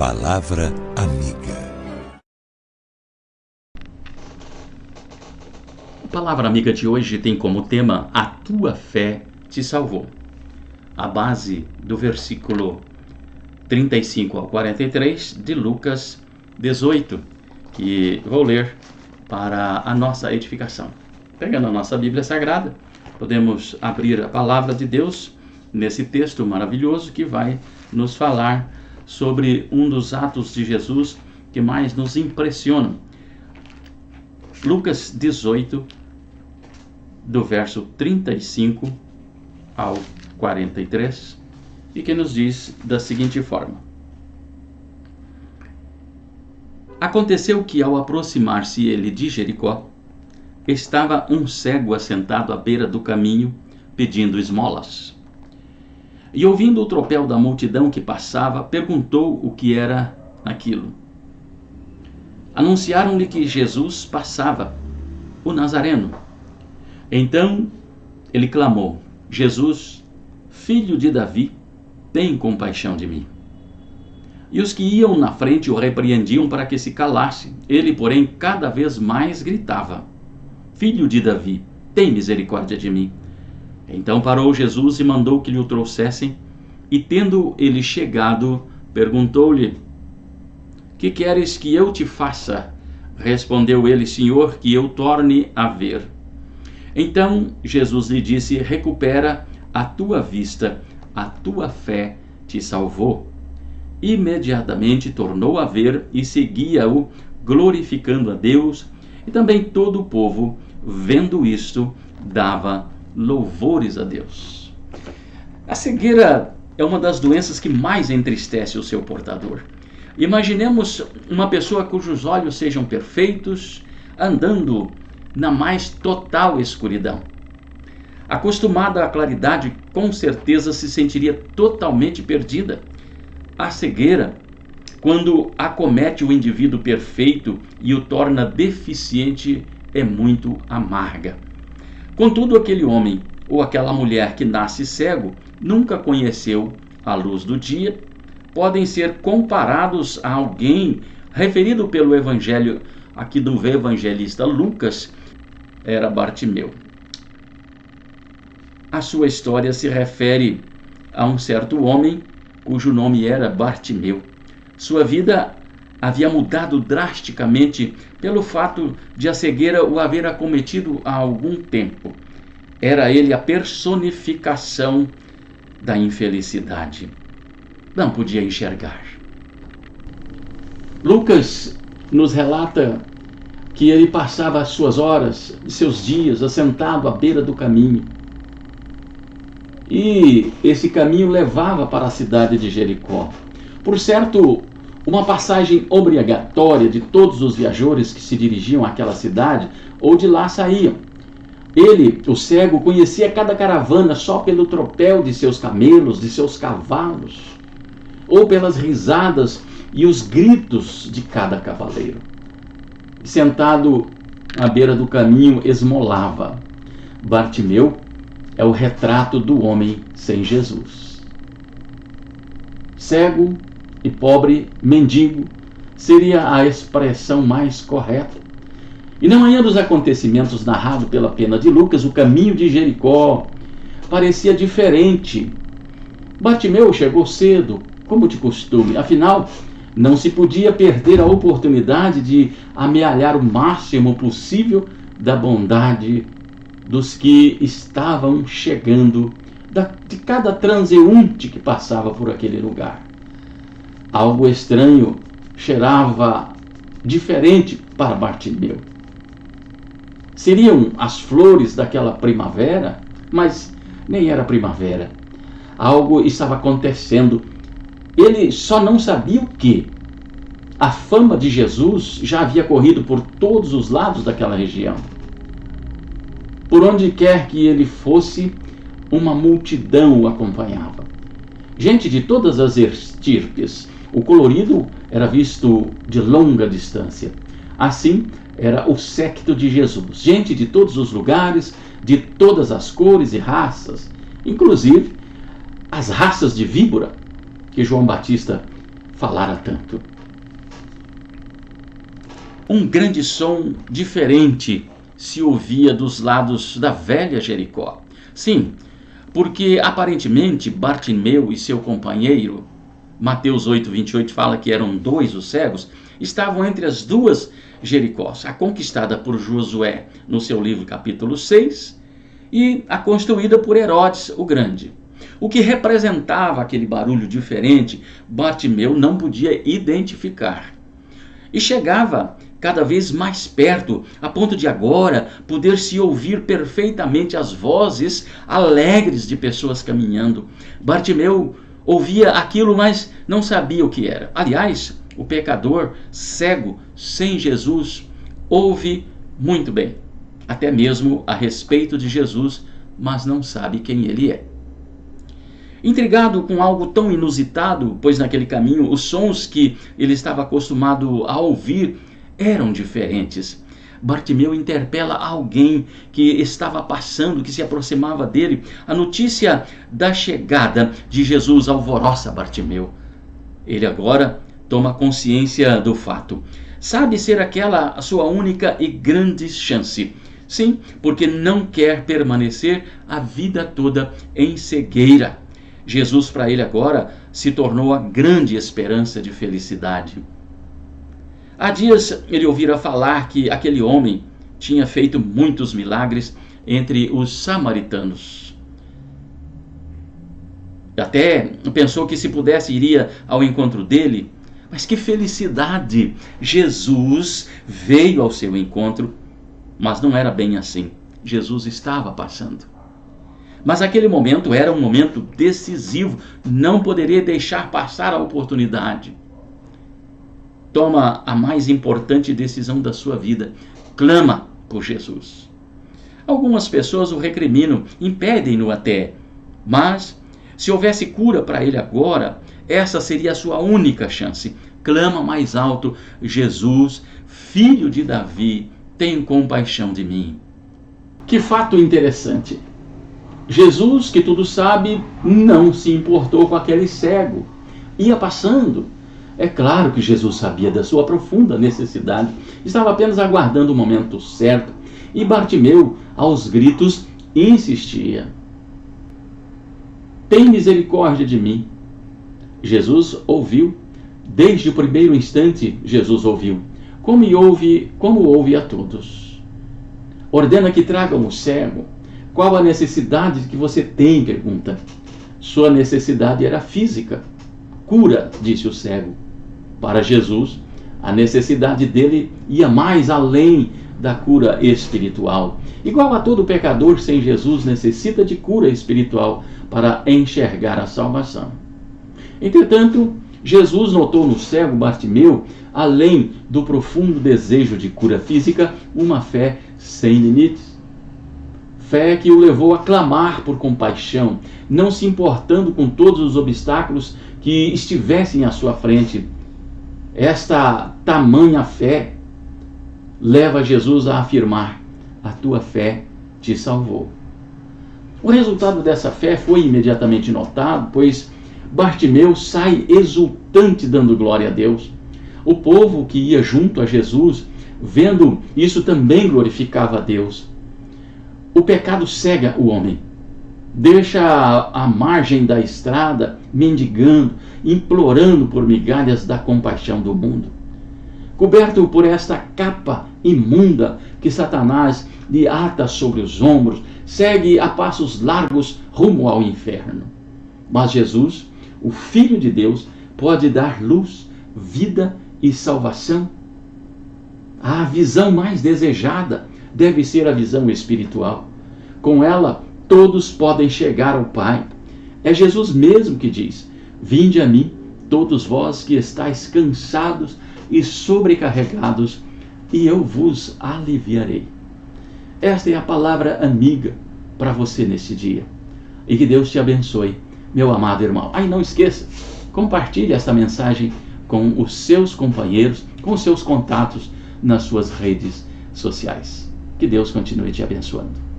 Palavra Amiga. A Palavra Amiga de hoje tem como tema A Tua Fé Te Salvou. A base do versículo 35 ao 43 de Lucas 18, que vou ler para a nossa edificação. Pegando a nossa Bíblia Sagrada, podemos abrir a Palavra de Deus nesse texto maravilhoso que vai nos falar sobre um dos atos de Jesus que mais nos impressionam. Lucas 18, do verso 35 ao 43, e que nos diz da seguinte forma: Aconteceu que, ao aproximar-se ele de Jericó, estava um cego assentado à beira do caminho, pedindo esmolas. E ouvindo o tropel da multidão que passava, perguntou o que era aquilo. Anunciaram-lhe que Jesus passava, o Nazareno. Então ele clamou: Jesus, filho de Davi, tem compaixão de mim. E os que iam na frente o repreendiam para que se calasse. Ele, porém, cada vez mais gritava: Filho de Davi, tem misericórdia de mim. Então parou Jesus e mandou que lhe o trouxessem, e tendo ele chegado, perguntou-lhe: Que queres que eu te faça? Respondeu ele: Senhor, que eu torne a ver. Então Jesus lhe disse: Recupera a tua vista, a tua fé te salvou. Imediatamente tornou a ver e seguia-o, glorificando a Deus, e também todo o povo, vendo isto, dava louvores a Deus. A cegueira é uma das doenças que mais entristece o seu portador. Imaginemos uma pessoa cujos olhos sejam perfeitos, andando na mais total escuridão. Acostumada à claridade, com certeza se sentiria totalmente perdida. A cegueira, quando acomete o indivíduo perfeito e o torna deficiente, é muito amarga. Contudo, aquele homem ou aquela mulher que nasce cego nunca conheceu a luz do dia, podem ser comparados a alguém referido pelo evangelho aqui do evangelista Lucas, era Bartimeu. A sua história se refere a um certo homem cujo nome era Bartimeu. Sua vida havia mudado drasticamente pelo fato de a cegueira o haver acometido há algum tempo. Era ele a personificação da infelicidade. Não podia enxergar. Lucas nos relata que ele passava as suas horas, seus dias, assentado à beira do caminho. E esse caminho levava para a cidade de Jericó. Por certo, uma passagem obrigatória de todos os viajantes que se dirigiam àquela cidade ou de lá saíam. Ele, o cego, conhecia cada caravana só pelo tropel de seus camelos, de seus cavalos, ou pelas risadas e os gritos de cada cavaleiro. Sentado à beira do caminho, esmolava. Bartimeu é o retrato do homem sem Jesus. Cego e pobre mendigo seria a expressão mais correta. E na manhã dos acontecimentos narrado pela pena de Lucas, o caminho de Jericó parecia diferente. Bartimeu chegou cedo, como de costume, afinal, não se podia perder a oportunidade de amealhar o máximo possível da bondade dos que estavam chegando, de cada transeunte que passava por aquele lugar. Algo estranho cheirava diferente para Bartimeu. Seriam as flores daquela primavera? Mas nem era primavera. Algo estava acontecendo. Ele só não sabia o que. A fama de Jesus já havia corrido por todos os lados daquela região. Por onde quer que ele fosse, uma multidão o acompanhava. Gente de todas as estirpes. O colorido era visto de longa distância. Assim, era o séquito de Jesus. Gente de todos os lugares, de todas as cores e raças. Inclusive, as raças de víbora que João Batista falara tanto. Um grande som diferente se ouvia dos lados da velha Jericó. Sim, porque aparentemente Bartimeu e seu companheiro, Mateus 8:28 fala que eram 2 os cegos, estavam entre as duas Jericós, a conquistada por Josué no seu livro capítulo 6 e a construída por Herodes o Grande. O que representava aquele barulho diferente, Bartimeu não podia identificar. E chegava cada vez mais perto, a ponto de agora poder-se ouvir perfeitamente as vozes alegres de pessoas caminhando. Bartimeu ouvia aquilo, mas não sabia o que era. Aliás, o pecador cego, sem Jesus, ouve muito bem, até mesmo a respeito de Jesus, mas não sabe quem ele é. Intrigado com algo tão inusitado, pois naquele caminho os sons que ele estava acostumado a ouvir eram diferentes, Bartimeu interpela alguém que estava passando, que se aproximava dele. A notícia da chegada de Jesus alvoroça Bartimeu. Ele agora toma consciência do fato. Sabe ser aquela a sua única e grande chance. Sim, porque não quer permanecer a vida toda em cegueira. Jesus para ele agora se tornou a grande esperança de felicidade. Há dias ele ouvira falar que aquele homem tinha feito muitos milagres entre os samaritanos. Até pensou que se pudesse iria ao encontro dele, mas que felicidade! Jesus veio ao seu encontro, mas não era bem assim. Jesus estava passando. Mas aquele momento era um momento decisivo, não poderia deixar passar a oportunidade. Toma a mais importante decisão da sua vida, clama por Jesus. Algumas pessoas o recriminam, impedem-no até, mas se houvesse cura para ele agora, essa seria a sua única chance. Clama mais alto: Jesus, filho de Davi, tem compaixão de mim. Que fato interessante. Jesus, que tudo sabe, não se importou com aquele cego. Ia passando. É claro que Jesus sabia da sua profunda necessidade. Estava apenas aguardando o momento certo. E Bartimeu, aos gritos, insistia: tem misericórdia de mim. Jesus ouviu. Desde o primeiro instante, Jesus ouviu. Como ouve a todos. Ordena que tragam o cego. Qual a necessidade que você tem? Pergunta. Sua necessidade era física. Cura, disse o cego. Para Jesus, a necessidade dele ia mais além da cura espiritual. Igual a todo pecador, sem Jesus, necessita de cura espiritual para enxergar a salvação. Entretanto, Jesus notou no cego Bartimeu, além do profundo desejo de cura física, uma fé sem limites. Fé que o levou a clamar por compaixão, não se importando com todos os obstáculos que estivessem à sua frente. Esta tamanha fé leva Jesus a afirmar: a tua fé te salvou. O resultado dessa fé foi imediatamente notado, pois Bartimeu sai exultante dando glória a Deus. O povo que ia junto a Jesus, vendo isso, também glorificava a Deus. O pecado cega o homem. Deixa à margem da estrada, mendigando, implorando por migalhas da compaixão do mundo. Coberto por esta capa imunda que Satanás lhe ata sobre os ombros, segue a passos largos rumo ao inferno. Mas Jesus, o Filho de Deus, pode dar luz, vida e salvação. A visão mais desejada deve ser a visão espiritual. Com ela, todos podem chegar ao Pai. É Jesus mesmo que diz: vinde a mim, todos vós que estáis cansados e sobrecarregados, e eu vos aliviarei. Esta é a palavra amiga para você nesse dia. E que Deus te abençoe, meu amado irmão. Não esqueça, compartilhe esta mensagem com os seus companheiros, com os seus contatos nas suas redes sociais. Que Deus continue te abençoando.